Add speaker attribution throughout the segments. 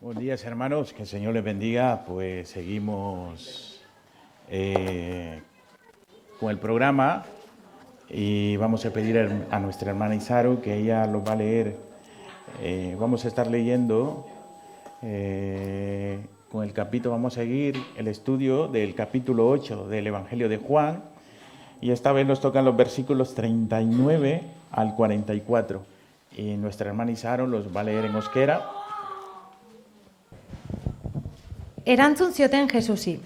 Speaker 1: Buenos días, hermanos, que el Señor les bendiga. Pues seguimos con el programa y vamos a pedir a nuestra hermana Isaru que ella lo va a leer. Vamos a estar leyendo con el capítulo, vamos a seguir el estudio del capítulo 8 del Evangelio de Juan y esta vez nos tocan los versículos 39 al 44 y nuestra hermana Isaru los va a leer en euskera.
Speaker 2: Erantzun zioten Jesusi,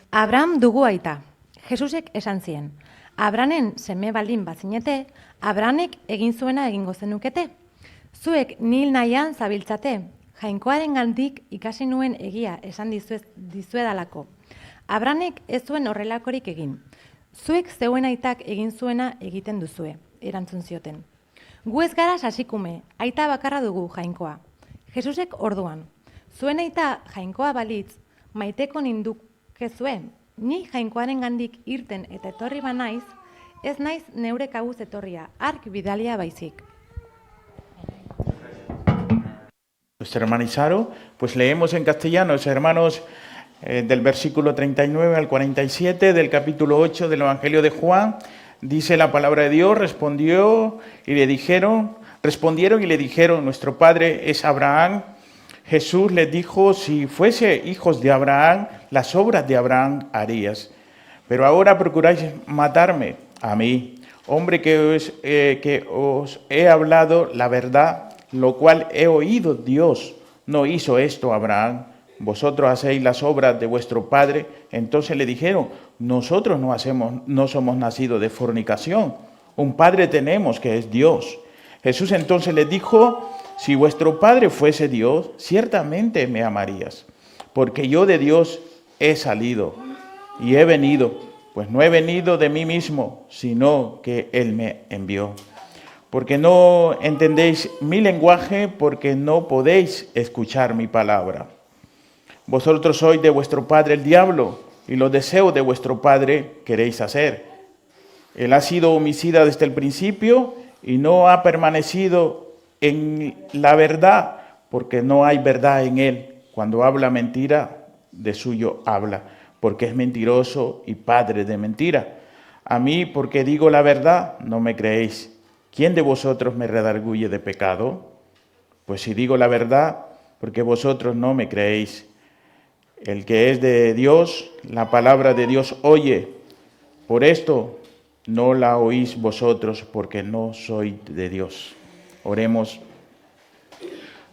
Speaker 2: Abraham dugu aita. Jesusek esan zien, Abrahamen seme baldin bazinete, Abrahamek egin zuena egingo zenukete. Zuek nil nahian zabiltzate, jainkoarengandik ikasi nuen egia esan dizuedalako. Abrahamek ez zuen horrelakorik egin. Zuek zeuen aitak egin zuena egiten duzue, erantzun zioten. Gu ez gara sasikume, aita bakarra dugu jainkoa. Jesusek orduan, zuen aita jainkoa balitz, maiteko nindukezue, ni jainkoarengandik irten eta etorri banaiz, ez naiz neure kabuz etorria, hark bidalia baizik.
Speaker 1: Nuestra hermana Isaru, pues leemos en castellano, hermanos, del versículo 39 al 47 del capítulo 8 del Evangelio de Juan. Dice la palabra de Dios, respondieron y le dijeron, nuestro padre es Abraham. Jesús les dijo, si fuese hijos de Abraham, las obras de Abraham harías. Pero ahora procuráis matarme a mí, hombre que os he hablado la verdad, lo cual he oído. Dios no hizo esto a Abraham. Vosotros hacéis las obras de vuestro padre. Entonces le dijeron, nosotros no somos nacidos de fornicación. Un padre tenemos que es Dios. Jesús entonces les dijo, si vuestro Padre fuese Dios, ciertamente me amarías, porque yo de Dios he salido y he venido, pues no he venido de mí mismo, sino que Él me envió. Porque no entendéis mi lenguaje, porque no podéis escuchar mi palabra. Vosotros sois de vuestro padre el diablo, y los deseos de vuestro padre queréis hacer. Él ha sido homicida desde el principio y no ha permanecido en la verdad, porque no hay verdad en él. Cuando habla mentira, de suyo habla, porque es mentiroso y padre de mentira. A mí, porque digo la verdad, no me creéis. ¿Quién de vosotros me redarguye de pecado? Pues si digo la verdad, porque vosotros no me creéis. El que es de Dios, la palabra de Dios oye. Por esto no la oís vosotros, porque no sois de Dios. Oremos.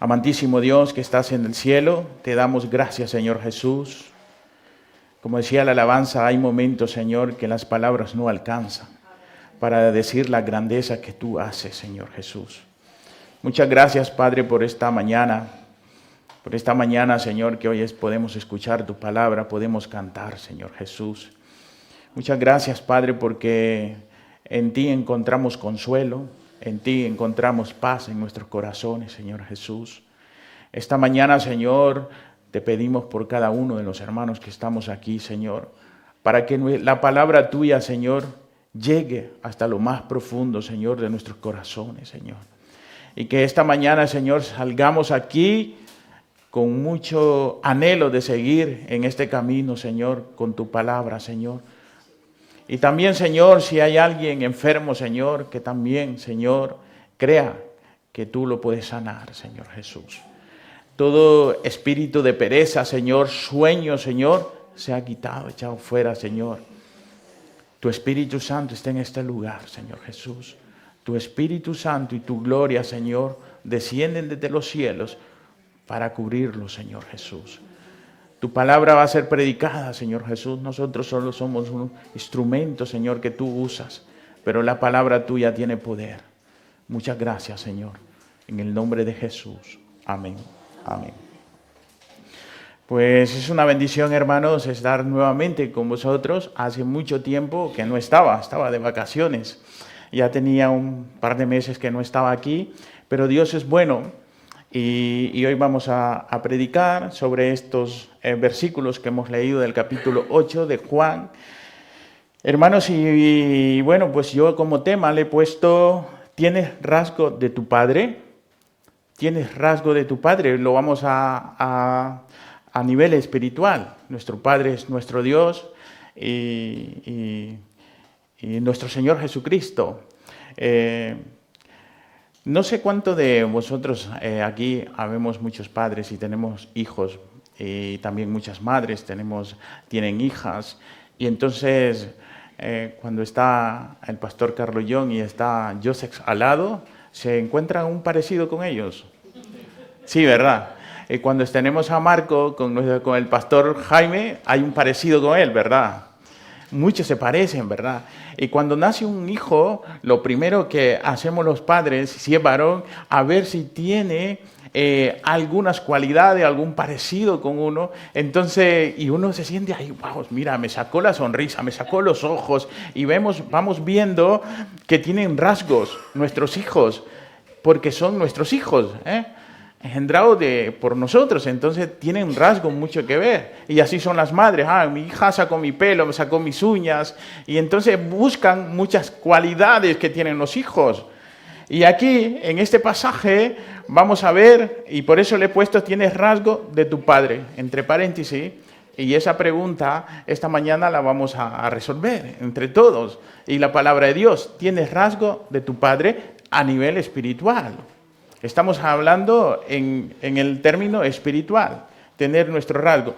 Speaker 1: Amantísimo Dios que estás en el cielo, te damos gracias, Señor Jesús. Como decía la alabanza, hay momentos, Señor, que las palabras no alcanzan para decir la grandeza que tú haces, Señor Jesús. Muchas gracias, Padre, por esta mañana, Señor, que hoy podemos escuchar tu palabra, podemos cantar, Señor Jesús. Muchas gracias, Padre, porque en ti encontramos consuelo, en ti encontramos paz en nuestros corazones, Señor Jesús. Esta mañana, Señor, te pedimos por cada uno de los hermanos que estamos aquí, Señor, para que la palabra tuya, Señor, llegue hasta lo más profundo, Señor, de nuestros corazones, Señor. Y que esta mañana, Señor, salgamos aquí con mucho anhelo de seguir en este camino, Señor, con tu palabra, Señor. Y también, Señor, si hay alguien enfermo, Señor, que también, Señor, crea que tú lo puedes sanar, Señor Jesús. Todo espíritu de pereza, Señor, sueño, Señor, se ha quitado, echado fuera, Señor. Tu Espíritu Santo está en este lugar, Señor Jesús. Tu Espíritu Santo y tu gloria, Señor, descienden desde los cielos para cubrirlo, Señor Jesús. Tu palabra va a ser predicada, Señor Jesús. Nosotros solo somos un instrumento, Señor, que tú usas. Pero la palabra tuya tiene poder. Muchas gracias, Señor. En el nombre de Jesús. Amén. Amén. Pues es una bendición, hermanos, estar nuevamente con vosotros. Hace mucho tiempo que no estaba de vacaciones. Ya tenía un par de meses que no estaba aquí. Pero Dios es bueno. Y hoy vamos a predicar sobre estos versículos que hemos leído del capítulo 8 de Juan. Hermanos, y bueno, pues yo como tema le he puesto, ¿tienes rasgo de tu padre? tienes rasgo de tu Padre. Lo vamos a nivel espiritual. Nuestro Padre es nuestro Dios y nuestro Señor Jesucristo. No sé cuánto de vosotros aquí habemos muchos padres y tenemos hijos y también muchas madres tienen hijas. Y entonces cuando está el pastor Carlos Young y está Joseph al lado, ¿se encuentran un parecido con ellos? Sí, ¿verdad? Cuando tenemos a Marco con el pastor Jaime, hay un parecido con él, ¿verdad? Muchos se parecen, ¿verdad? Y cuando nace un hijo, lo primero que hacemos los padres, si es varón, a ver si tiene algunas cualidades, algún parecido con uno. Entonces, y uno se siente, ay, wow, mira, me sacó la sonrisa, me sacó los ojos. Y vamos viendo que tienen rasgos nuestros hijos, porque son nuestros hijos, engendrados por nosotros, entonces tienen rasgos mucho que ver. Y así son las madres, mi hija sacó mi pelo, me sacó mis uñas, y entonces buscan muchas cualidades que tienen los hijos. Y aquí, en este pasaje, vamos a ver, y por eso le he puesto, tienes rasgo de tu padre, entre paréntesis, y esa pregunta esta mañana la vamos a resolver entre todos. Y la palabra de Dios, tienes rasgo de tu padre a nivel espiritual. Estamos hablando en el término espiritual, tener nuestro rasgo.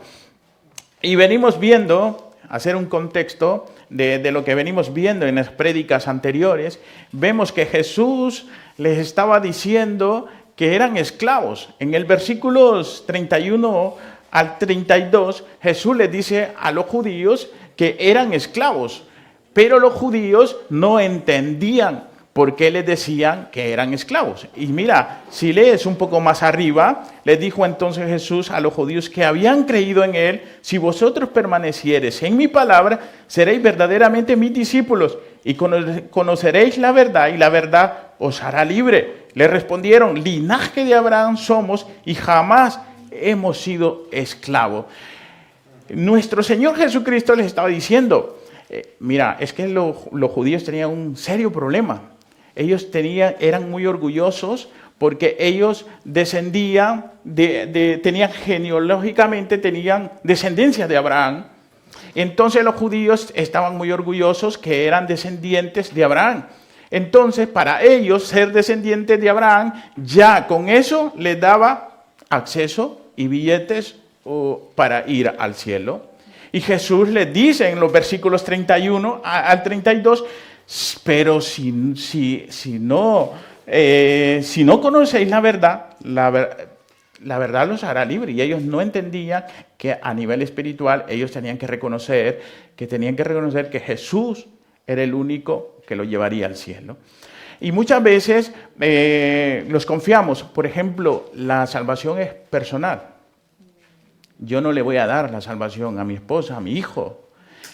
Speaker 1: Y venimos viendo, hacer un contexto de lo que venimos viendo en las prédicas anteriores, vemos que Jesús les estaba diciendo que eran esclavos. En el versículos 31 al 32, Jesús les dice a los judíos que eran esclavos, pero los judíos no entendían por qué les decían que eran esclavos. Y mira, si lees un poco más arriba, les dijo entonces Jesús a los judíos que habían creído en él: si vosotros permaneciereis en mi palabra, seréis verdaderamente mis discípulos y conoceréis la verdad, y la verdad os hará libre. Le respondieron: linaje de Abraham somos y jamás hemos sido esclavos. Nuestro Señor Jesucristo les estaba diciendo, mira, es que los judíos tenían un serio problema. Ellos eran muy orgullosos porque ellos descendían, genealógicamente tenían descendencia de Abraham. Entonces los judíos estaban muy orgullosos que eran descendientes de Abraham. Entonces, para ellos ser descendientes de Abraham, ya con eso les daba acceso y billetes para ir al cielo. Y Jesús les dice en los versículos 31 al 32, pero si no conocéis la verdad los hará libre. Y ellos no entendían que a nivel espiritual ellos tenían que reconocer que Jesús era el único que lo llevaría al cielo. Y muchas veces los confiamos. Por ejemplo, la salvación es personal. Yo no le voy a dar la salvación a mi esposa, a mi hijo.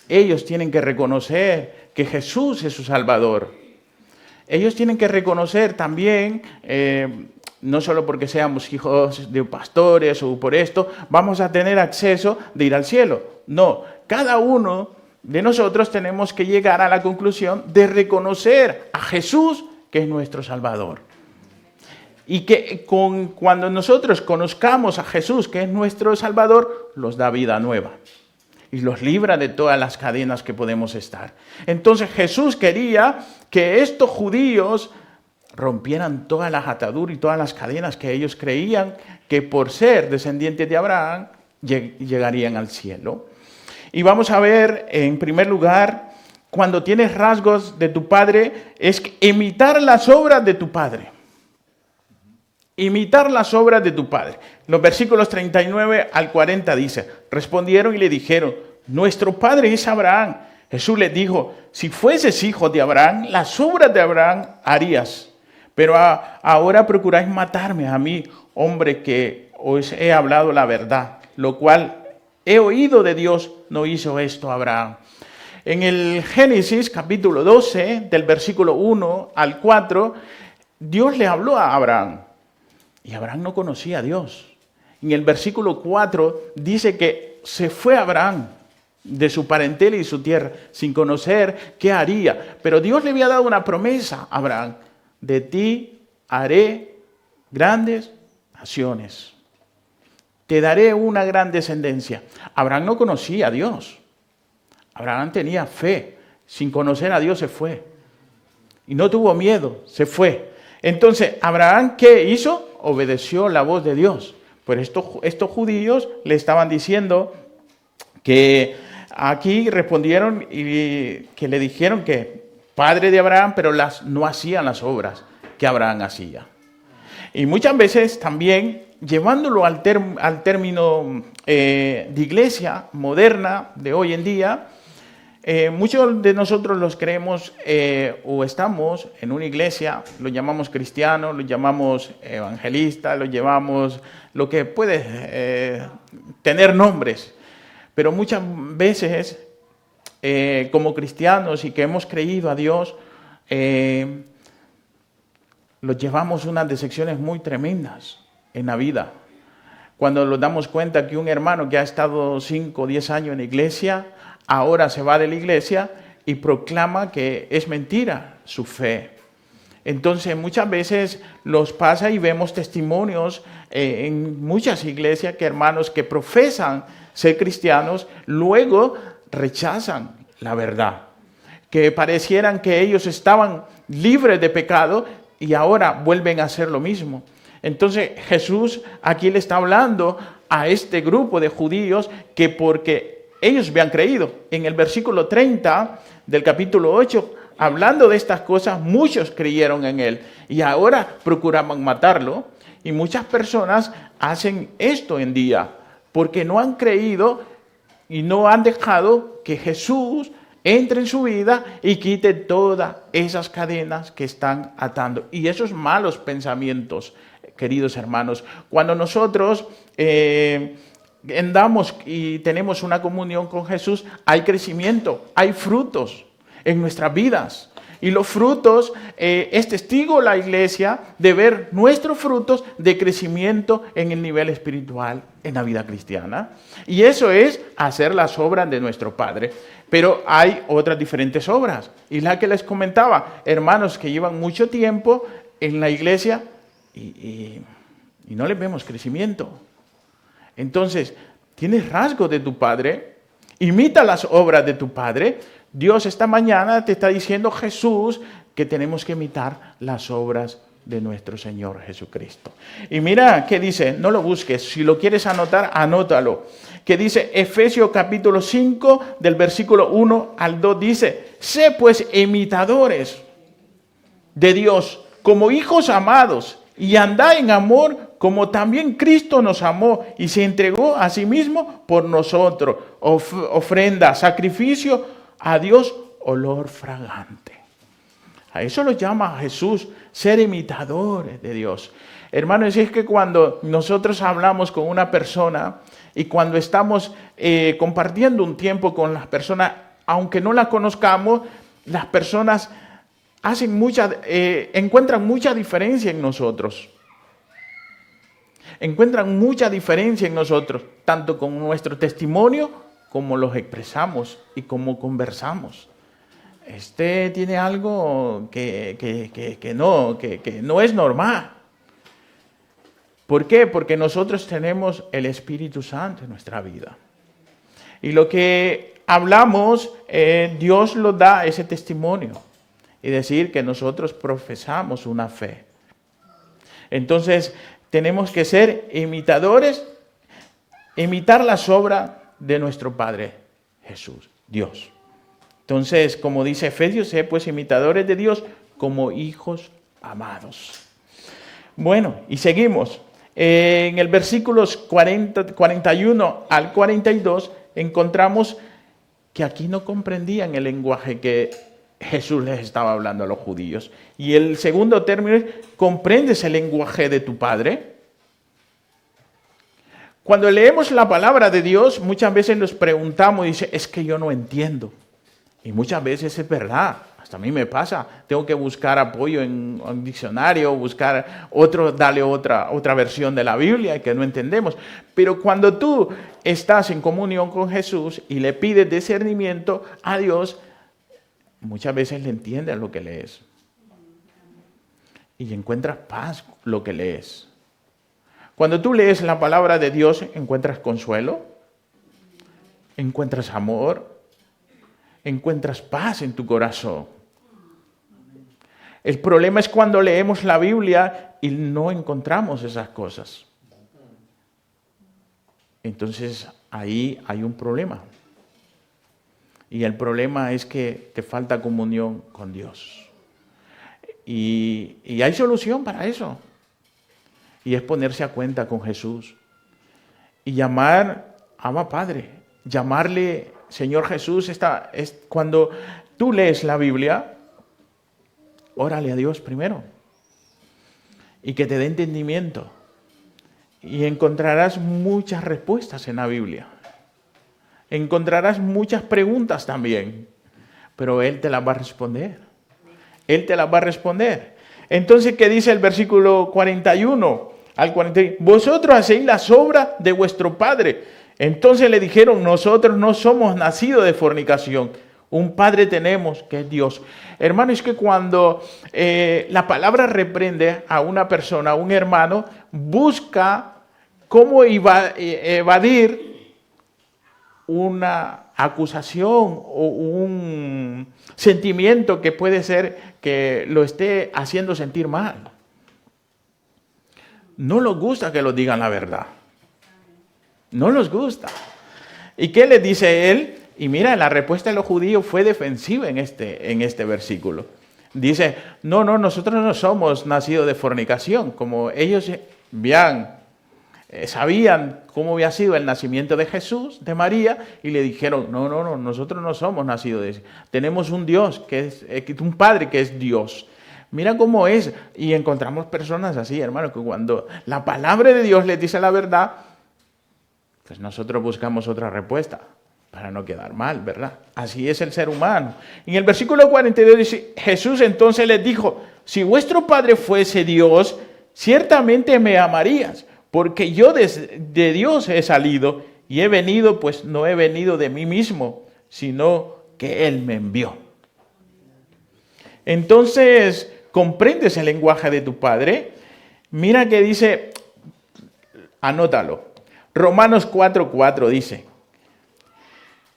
Speaker 1: Ellos tienen que reconocer que Jesús es su Salvador. Ellos tienen que reconocer también, no solo porque seamos hijos de pastores o por esto, vamos a tener acceso de ir al cielo. No, cada uno de nosotros tenemos que llegar a la conclusión de reconocer a Jesús, que es nuestro Salvador. Y que cuando nosotros conozcamos a Jesús, que es nuestro Salvador, nos da vida nueva. Y los libra de todas las cadenas que podemos estar. Entonces Jesús quería que estos judíos rompieran todas las ataduras y todas las cadenas que ellos creían que por ser descendientes de Abraham llegarían al cielo. Y vamos a ver, en primer lugar, cuando tienes rasgos de tu padre, es imitar las obras de tu padre. Imitar las obras de tu padre. Los versículos 39 al 40 dice, respondieron y le dijeron, nuestro padre es Abraham. Jesús les dijo, si fueses hijo de Abraham, las obras de Abraham harías. Pero ahora procuráis matarme a mí, hombre, que os he hablado la verdad, lo cual he oído de Dios, no hizo esto Abraham. En el Génesis capítulo 12, del versículo 1 al 4, Dios le habló a Abraham. Y Abraham no conocía a Dios. En el versículo 4 dice que se fue Abraham de su parentela y su tierra sin conocer qué haría. Pero Dios le había dado una promesa a Abraham. De ti haré grandes naciones. Te daré una gran descendencia. Abraham no conocía a Dios. Abraham tenía fe. Sin conocer a Dios se fue. Y no tuvo miedo, se fue. Entonces, ¿Abraham qué hizo? Obedeció la voz de Dios. Pero estos judíos le estaban diciendo que aquí respondieron y que le dijeron que padre de Abraham, pero no hacían las obras que Abraham hacía. Y muchas veces también, llevándolo al término de iglesia moderna de hoy en día, muchos de nosotros los creemos o estamos en una iglesia, lo llamamos cristiano, lo llamamos evangelista, lo llamamos lo que puede tener nombres, pero muchas veces como cristianos y que hemos creído a Dios, los llevamos unas decepciones muy tremendas en la vida. Cuando nos damos cuenta que un hermano que ha estado 5 o 10 años en la iglesia, ahora se va de la iglesia y proclama que es mentira su fe. Entonces muchas veces los pasa y vemos testimonios en muchas iglesias que hermanos que profesan ser cristianos, luego rechazan la verdad. Que parecieran que ellos estaban libres de pecado y ahora vuelven a hacer lo mismo. Entonces Jesús aquí le está hablando a este grupo de judíos que porque ellos habían creído. En el versículo 30 del capítulo 8, hablando de estas cosas, muchos creyeron en él y ahora procuraban matarlo. Y muchas personas hacen esto en día porque no han creído y no han dejado que Jesús entre en su vida y quite todas esas cadenas que están atando. Y esos malos pensamientos, queridos hermanos, cuando nosotros andamos y tenemos una comunión con Jesús, hay crecimiento, hay frutos en nuestras vidas. Y los frutos, es testigo la iglesia de ver nuestros frutos de crecimiento en el nivel espiritual, en la vida cristiana. Y eso es hacer las obras de nuestro Padre. Pero hay otras diferentes obras. Y la que les comentaba, hermanos que llevan mucho tiempo en la iglesia y no les vemos crecimiento. Entonces, tienes rasgos de tu Padre, imita las obras de tu Padre. Dios esta mañana te está diciendo, Jesús, que tenemos que imitar las obras de nuestro Señor Jesucristo. Y mira qué dice, no lo busques, si lo quieres anotar, anótalo. Que dice Efesios capítulo 5, del versículo 1 al 2, dice, sé pues imitadores de Dios como hijos amados y andad en amor como también Cristo nos amó y se entregó a sí mismo por nosotros, ofrenda, sacrificio a Dios, olor fragante. A eso lo llama Jesús, ser imitadores de Dios. Hermanos, es que cuando nosotros hablamos con una persona y cuando estamos compartiendo un tiempo con las personas, aunque no las conozcamos, las personas encuentran mucha diferencia en nosotros. Encuentran mucha diferencia en nosotros, tanto con nuestro testimonio como los expresamos y como conversamos. Este tiene algo que no es normal. ¿Por qué? Porque nosotros tenemos el Espíritu Santo en nuestra vida. Y lo que hablamos, Dios nos da ese testimonio. Y decir que nosotros profesamos una fe. Entonces, tenemos que ser imitadores, imitar las obras de nuestro Padre Jesús, Dios. Entonces, como dice Efesios, sé pues imitadores de Dios como hijos amados. Bueno, y seguimos. En el versículos 41 al 42 encontramos que aquí no comprendían el lenguaje que Jesús les estaba hablando a los judíos. Y el segundo término es, ¿comprendes el lenguaje de tu Padre? Cuando leemos la palabra de Dios, muchas veces nos preguntamos y dice, es que yo no entiendo. Y muchas veces es verdad, hasta a mí me pasa. Tengo que buscar apoyo en un diccionario, darle otra versión de la Biblia que no entendemos. Pero cuando tú estás en comunión con Jesús y le pides discernimiento a Dios, muchas veces le entiendes lo que lees. Y encuentras paz lo que lees. Cuando tú lees la palabra de Dios, encuentras consuelo, encuentras amor, encuentras paz en tu corazón. El problema es cuando leemos la Biblia y no encontramos esas cosas. Entonces ahí hay un problema. Y el problema es que te falta comunión con Dios. Y hay solución para eso. Y es ponerse a cuenta con Jesús. Y llamar, Abba Padre, llamarle Señor Jesús. Cuando tú lees la Biblia, órale a Dios primero. Y que te dé entendimiento. Y encontrarás muchas respuestas en la Biblia. Encontrarás muchas preguntas también. Pero Él te las va a responder. Él te las va a responder. Entonces, ¿qué dice el versículo 41 al 41? Vosotros hacéis las obras de vuestro padre. Entonces le dijeron, nosotros no somos nacidos de fornicación. Un padre tenemos que es Dios. Hermano, es que cuando la palabra reprende a una persona, a un hermano, busca cómo evadir una acusación o un sentimiento que puede ser que lo esté haciendo sentir mal. No les gusta que lo digan la verdad. No les gusta. ¿Y qué les dice él? Y mira, la respuesta de los judíos fue defensiva en este versículo. Dice, no, nosotros no somos nacidos de fornicación. Como ellos sabían cómo había sido el nacimiento de Jesús, de María, y le dijeron, no, nosotros no somos nacidos de eso. Tenemos un Dios, un Padre que es Dios. Mira cómo es. Y encontramos personas así, hermano, que cuando la palabra de Dios les dice la verdad, pues nosotros buscamos otra respuesta para no quedar mal, ¿verdad? Así es el ser humano. En el versículo 42 dice, Jesús entonces les dijo, si vuestro Padre fuese Dios, ciertamente me amarías, porque yo de Dios he salido y he venido, pues no he venido de mí mismo, sino que Él me envió. Entonces, ¿comprendes el lenguaje de tu Padre? Mira que dice, anótalo. Romanos 4:4 dice,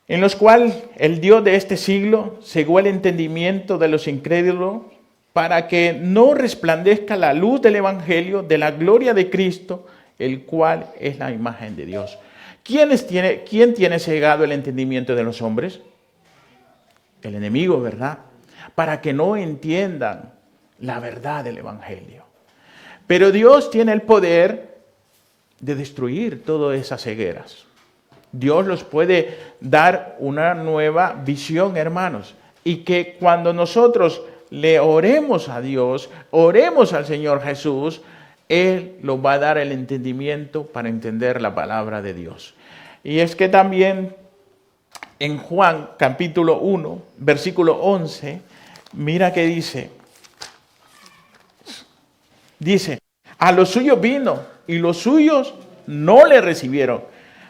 Speaker 1: en los cuales el Dios de este siglo cegó el entendimiento de los incrédulos para que no resplandezca la luz del Evangelio de la gloria de Cristo, el cual es la imagen de Dios. ¿Quién tiene cegado el entendimiento de los hombres? El enemigo, ¿verdad? Para que no entiendan la verdad del Evangelio. Pero Dios tiene el poder de destruir todas esas cegueras. Dios los puede dar una nueva visión, hermanos. Y que cuando nosotros le oremos a Dios, oremos al Señor Jesús, Él nos va a dar el entendimiento para entender la palabra de Dios. Y es que también en Juan capítulo 1, versículo 11, mira que dice, a los suyos vino y los suyos no le recibieron,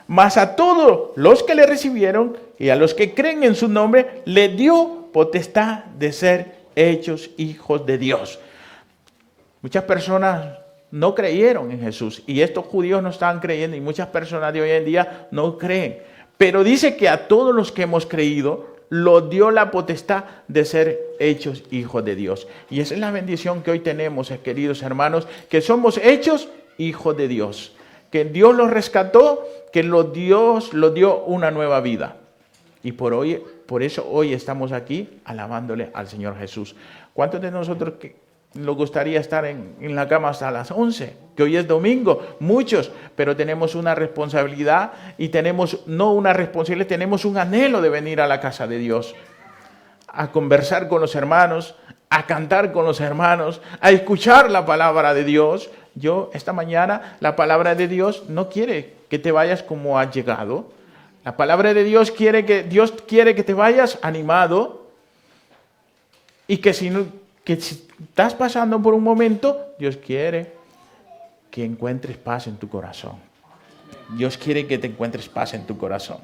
Speaker 1: mas a todos los que le recibieron y a los que creen en su nombre, le dio potestad de ser hechos hijos de Dios. Muchas personas no creyeron en Jesús y estos judíos no estaban creyendo y muchas personas de hoy en día no creen. Pero dice que a todos los que hemos creído, los dio la potestad de ser hechos hijos de Dios. Y esa es la bendición que hoy tenemos, queridos hermanos, que somos hechos hijos de Dios. Que Dios los rescató, que Dios los dio una nueva vida. Y por eso hoy estamos aquí alabándole al Señor Jesús. ¿Cuántos de nosotros nos gustaría estar en la cama hasta las 11? Que hoy es domingo, muchos, pero tenemos una responsabilidad y tenemos un anhelo de venir a la casa de Dios, a conversar con los hermanos, a cantar con los hermanos, a escuchar la palabra de Dios. Esta mañana, la palabra de Dios no quiere que te vayas como has llegado. La palabra de Dios quiere que te vayas animado y que si estás pasando por un momento, Dios quiere que encuentres paz en tu corazón. Dios quiere que te encuentres paz en tu corazón.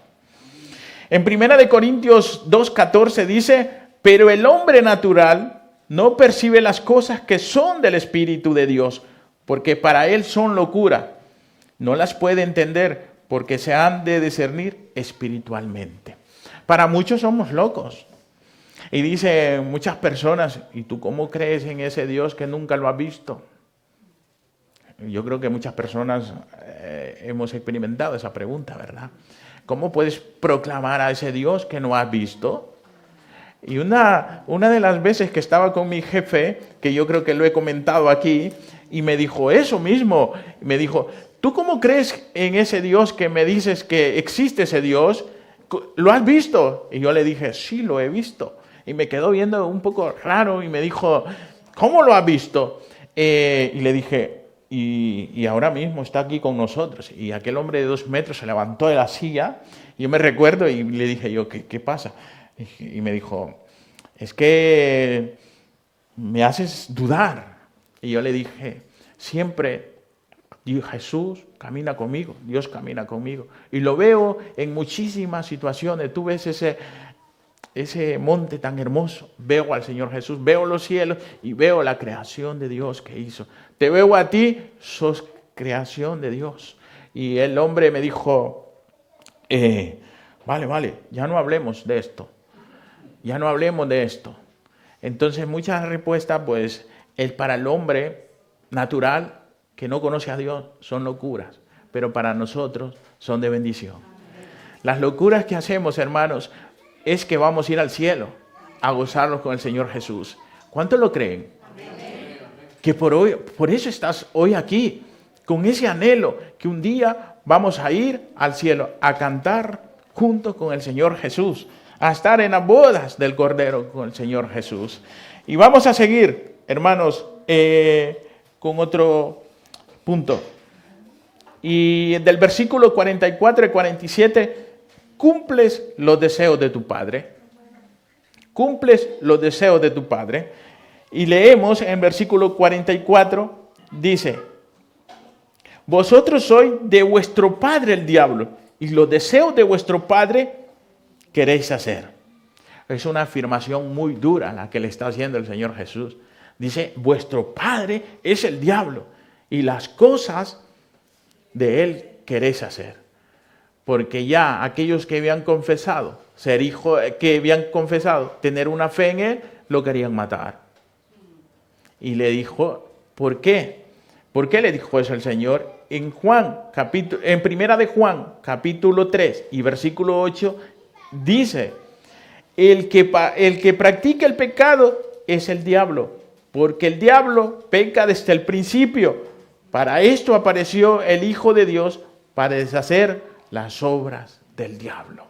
Speaker 1: En 1 Corintios 2:14 dice, pero el hombre natural no percibe las cosas que son del Espíritu de Dios, porque para él son locura, No las puede entender porque se han de discernir espiritualmente. Para muchos somos locos. Y dice muchas personas, ¿y tú cómo crees en ese Dios que nunca lo has visto? Yo creo que muchas personas hemos experimentado esa pregunta, ¿verdad? ¿Cómo puedes proclamar a ese Dios que no has visto? Y una de las veces que estaba con mi jefe, que yo creo que lo he comentado aquí, y me dijo eso mismo, me dijo, ¿tú cómo crees en ese Dios que me dices que existe ese Dios? ¿Lo has visto? Y yo le dije, sí, lo he visto. Y me quedó viendo un poco raro y me dijo, ¿cómo lo has visto? Y le dije, y ahora mismo está aquí con nosotros. Y aquel hombre de 2 metros se levantó de la silla, y yo me recuerdo y le dije yo, ¿qué pasa? Y me dijo, es que me haces dudar. Y yo le dije, siempre Jesús camina conmigo, Dios camina conmigo. Y lo veo en muchísimas situaciones. Tú ves ese monte tan hermoso, veo al Señor Jesús, veo los cielos y veo la creación de Dios que hizo. Te veo a ti, sos creación de Dios. Y el hombre me dijo, vale, ya no hablemos de esto. Ya no hablemos de esto. Entonces muchas respuestas, pues, para el hombre natural que no conoce a Dios son locuras, pero para nosotros son de bendición. Las locuras que hacemos, hermanos, es que vamos a ir al cielo a gozarnos con el Señor Jesús. ¿Cuántos lo creen? Que por eso estás hoy aquí, con ese anhelo, que un día vamos a ir al cielo a cantar junto con el Señor Jesús, a estar en las bodas del Cordero con el Señor Jesús. Y vamos a seguir, hermanos, con otro punto. Y del versículo 44 y 47, cumples los deseos de tu Padre. Cumples los deseos de tu Padre. Y leemos en versículo 44, dice, vosotros sois de vuestro padre el diablo, y los deseos de vuestro padre queréis hacer. Es una afirmación muy dura la que le está haciendo el Señor Jesús. Dice, vuestro padre es el diablo, y las cosas de él queréis hacer. Porque ya aquellos que habían confesado ser hijo, que habían confesado tener una fe en él, lo querían matar. Y le dijo, ¿por qué? ¿Por qué le dijo eso el Señor? En Primera de Juan, capítulo 3 y versículo 8, dice, el que practica el pecado es el diablo, porque el diablo peca desde el principio. Para esto apareció el Hijo de Dios, para deshacer las obras del diablo.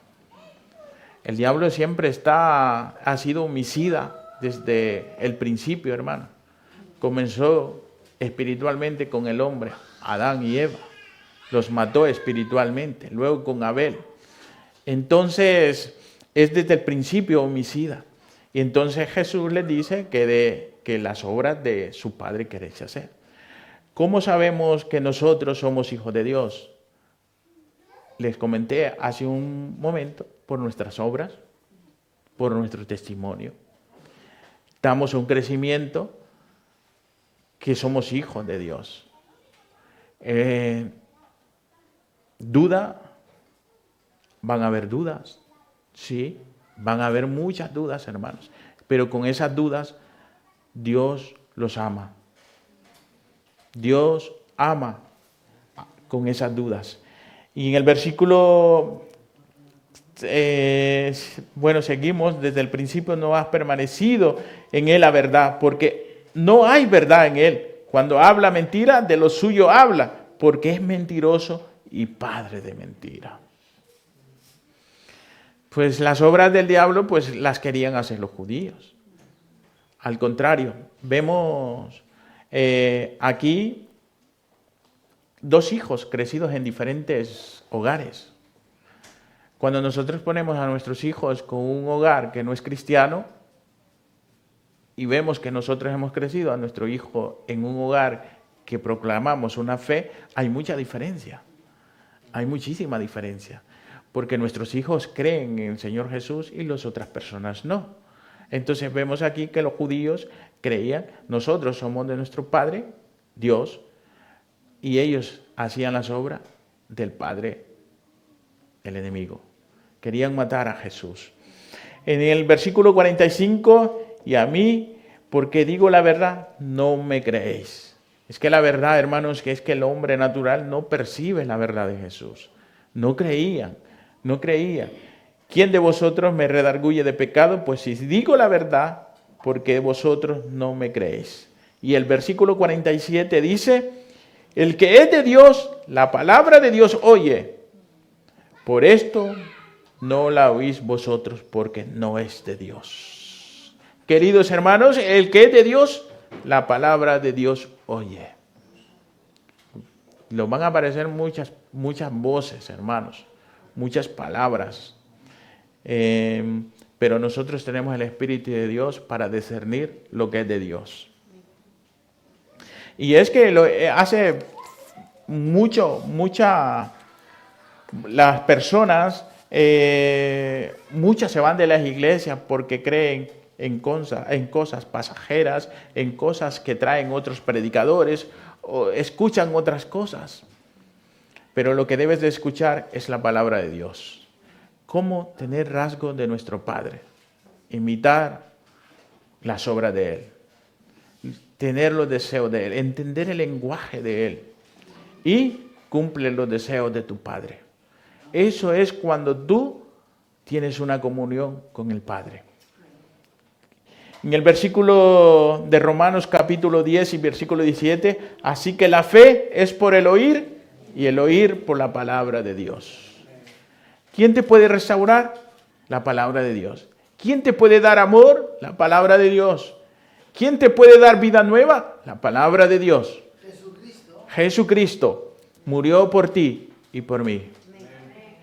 Speaker 1: El diablo siempre ha sido homicida desde el principio, hermano. Comenzó espiritualmente con el hombre, Adán y Eva. Los mató espiritualmente, luego con Abel. Entonces, es desde el principio homicida. Y entonces Jesús les dice que las obras de su Padre queréis hacer. ¿Cómo sabemos que nosotros somos hijos de Dios? Les comenté hace un momento, por nuestras obras, por nuestro testimonio. Damos un crecimiento que somos hijos de Dios. ¿Duda? ¿Van a haber dudas? Sí, van a haber muchas dudas, hermanos. Pero con esas dudas, Dios los ama. Dios ama con esas dudas. Y en el versículo, seguimos, desde el principio no has permanecido en él la verdad, porque no hay verdad en él. Cuando habla mentira, de lo suyo habla, porque es mentiroso y padre de mentira. Pues las obras del diablo, pues las querían hacer los judíos. Al contrario, vemos aquí 2 hijos crecidos en diferentes hogares. Cuando nosotros ponemos a nuestros hijos con un hogar que no es cristiano y vemos que nosotros hemos crecido a nuestro hijo en un hogar que proclamamos una fe, hay mucha diferencia. Hay muchísima diferencia. Porque nuestros hijos creen en el Señor Jesús y las otras personas no. Entonces vemos aquí que los judíos creían, nosotros somos de nuestro Padre, Dios, y ellos hacían las obras del Padre, el enemigo. Querían matar a Jesús. En el versículo 45, y a mí, porque digo la verdad, no me creéis. Es que la verdad, hermanos, que es que el hombre natural no percibe la verdad de Jesús. No creían. ¿Quién de vosotros me redarguye de pecado? Pues si digo la verdad, porque vosotros no me creéis. Y el versículo 47 dice, el que es de Dios, la palabra de Dios oye. Por esto no la oís vosotros, porque no es de Dios. Queridos hermanos, el que es de Dios, la palabra de Dios oye. Lo van a aparecer muchas voces, hermanos, muchas palabras. Pero nosotros tenemos el Espíritu de Dios para discernir lo que es de Dios. Y es que hace las personas, muchas se van de las iglesias porque creen en cosas pasajeras, en cosas que traen otros predicadores, o escuchan otras cosas. Pero lo que debes de escuchar es la palabra de Dios. Cómo tener rasgos de nuestro Padre, imitar las obras de Él, tener los deseos de Él, entender el lenguaje de Él y cumple los deseos de tu Padre. Eso es cuando tú tienes una comunión con el Padre. En el versículo de Romanos capítulo 10 y versículo 17, así que la fe es por el oír y el oír por la palabra de Dios. ¿Quién te puede restaurar? La palabra de Dios. ¿Quién te puede dar amor? La palabra de Dios. ¿Quién te puede dar vida nueva? La palabra de Dios. Jesucristo murió por ti y por mí.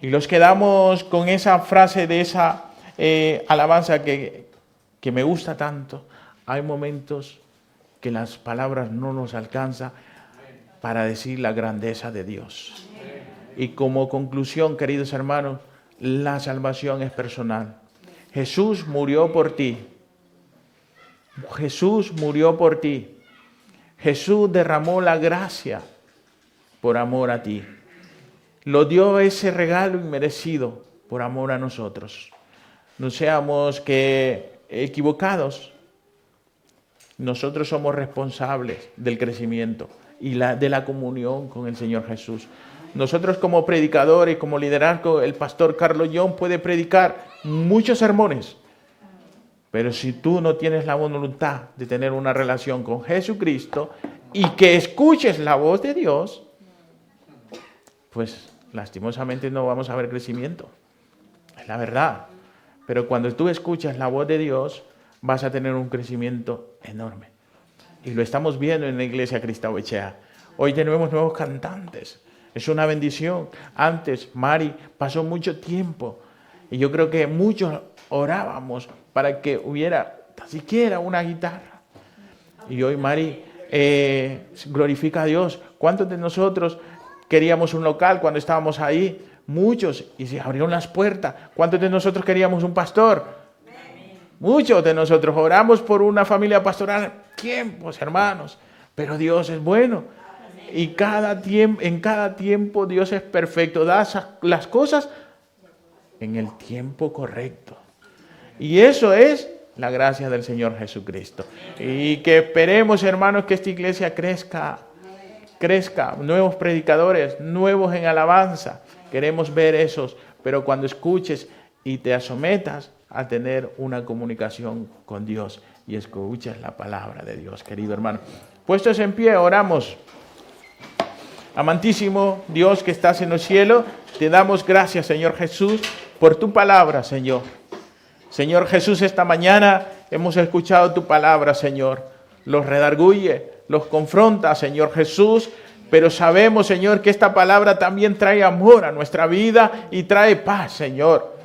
Speaker 1: Y los quedamos con esa frase de esa alabanza que me gusta tanto. Hay momentos que las palabras no nos alcanzan para decir la grandeza de Dios. Y como conclusión, queridos hermanos, la salvación es personal. Jesús murió por ti. Jesús murió por ti. Jesús derramó la gracia por amor a ti. Lo dio ese regalo inmerecido por amor a nosotros. No seamos equivocados. Nosotros somos responsables del crecimiento y de la comunión con el Señor Jesús. Nosotros como predicadores, como liderazgo, el pastor Carlos John puede predicar muchos sermones. Pero si tú no tienes la voluntad de tener una relación con Jesucristo y que escuches la voz de Dios, pues lastimosamente no vamos a ver crecimiento. Es la verdad. Pero cuando tú escuchas la voz de Dios, vas a tener un crecimiento enorme. Y lo estamos viendo en la iglesia Kristau Etxea. Hoy tenemos nuevos cantantes. Es una bendición. Antes, Mari pasó mucho tiempo. Y yo creo que muchos orábamos para que hubiera tan siquiera una guitarra. Y hoy Mari glorifica a Dios. ¿Cuántos de nosotros queríamos un local cuando estábamos ahí? Muchos. Y se abrieron las puertas. ¿Cuántos de nosotros queríamos un pastor? Muchos de nosotros oramos por una familia pastoral. Tiempos, hermanos. Pero Dios es bueno. Y en cada tiempo Dios es perfecto. Da las cosas en el tiempo correcto. Y eso es la gracia del Señor Jesucristo. Y que esperemos, hermanos, que esta iglesia crezca. Nuevos predicadores, nuevos en alabanza. Queremos ver esos. Pero cuando escuches y te sometas a tener una comunicación con Dios y escuches la palabra de Dios, querido hermano. Puestos en pie, oramos. Amantísimo Dios que estás en los cielos, te damos gracias, Señor Jesús, por tu palabra, Señor. Señor Jesús, esta mañana hemos escuchado tu palabra, Señor. Los redarguye, los confronta, Señor Jesús, pero sabemos, Señor, que esta palabra también trae amor a nuestra vida y trae paz, Señor.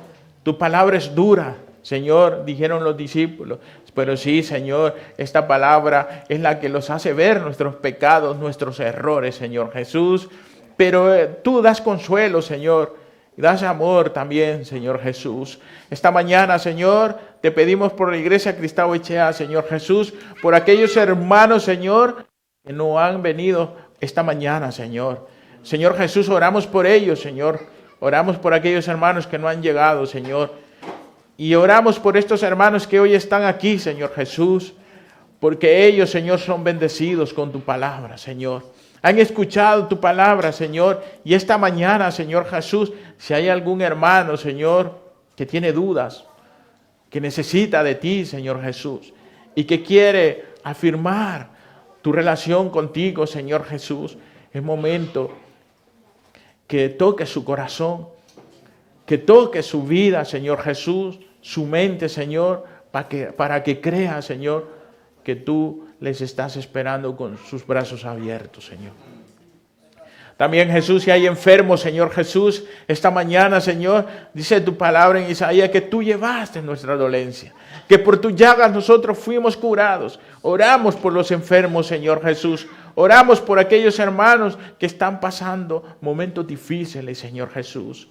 Speaker 1: Tu palabra es dura, Señor, dijeron los discípulos. Pero sí, Señor, esta palabra es la que los hace ver nuestros pecados, nuestros errores, Señor Jesús. Pero tú das consuelo, Señor, y das amor también, Señor Jesús. Esta mañana, Señor, te pedimos por la iglesia Kristau Etxea, Señor Jesús, por aquellos hermanos, Señor, que no han venido esta mañana, Señor. Señor Jesús, oramos por ellos, Señor. Oramos por aquellos hermanos que no han llegado, Señor. Y oramos por estos hermanos que hoy están aquí, Señor Jesús. Porque ellos, Señor, son bendecidos con tu palabra, Señor. Han escuchado tu palabra, Señor. Y esta mañana, Señor Jesús, si hay algún hermano, Señor, que tiene dudas, que necesita de ti, Señor Jesús, y que quiere afirmar tu relación contigo, Señor Jesús, es momento que toque su corazón, que toque su vida, Señor Jesús, su mente, Señor, para que crea, Señor, que tú les estás esperando con sus brazos abiertos, Señor. También, Jesús, si hay enfermos, Señor Jesús, esta mañana, Señor, dice tu palabra en Isaías que tú llevaste nuestra dolencia, que por tus llagas nosotros fuimos curados. Oramos por los enfermos, Señor Jesús. Oramos por aquellos hermanos que están pasando momentos difíciles, Señor Jesús.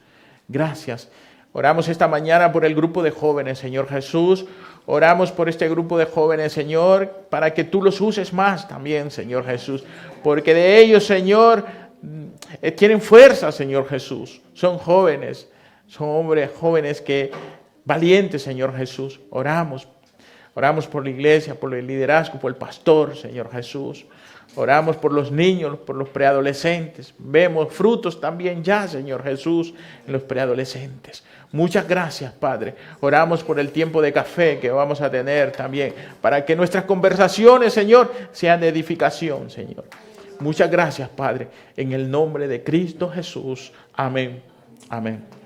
Speaker 1: Gracias. Oramos esta mañana por el grupo de jóvenes, Señor Jesús. Oramos por este grupo de jóvenes, Señor, para que tú los uses más también, Señor Jesús. Porque de ellos, Señor, tienen fuerza, Señor Jesús. Son jóvenes, son hombres jóvenes valientes, Señor Jesús. Oramos por la iglesia, por el liderazgo, por el pastor, Señor Jesús. Oramos por los niños, por los preadolescentes. Vemos frutos también ya, Señor Jesús, en los preadolescentes. Muchas gracias, Padre. Oramos por el tiempo de café que vamos a tener también, para que nuestras conversaciones, Señor, sean de edificación, Señor. Muchas gracias, Padre. En el nombre de Cristo Jesús. Amén. Amén.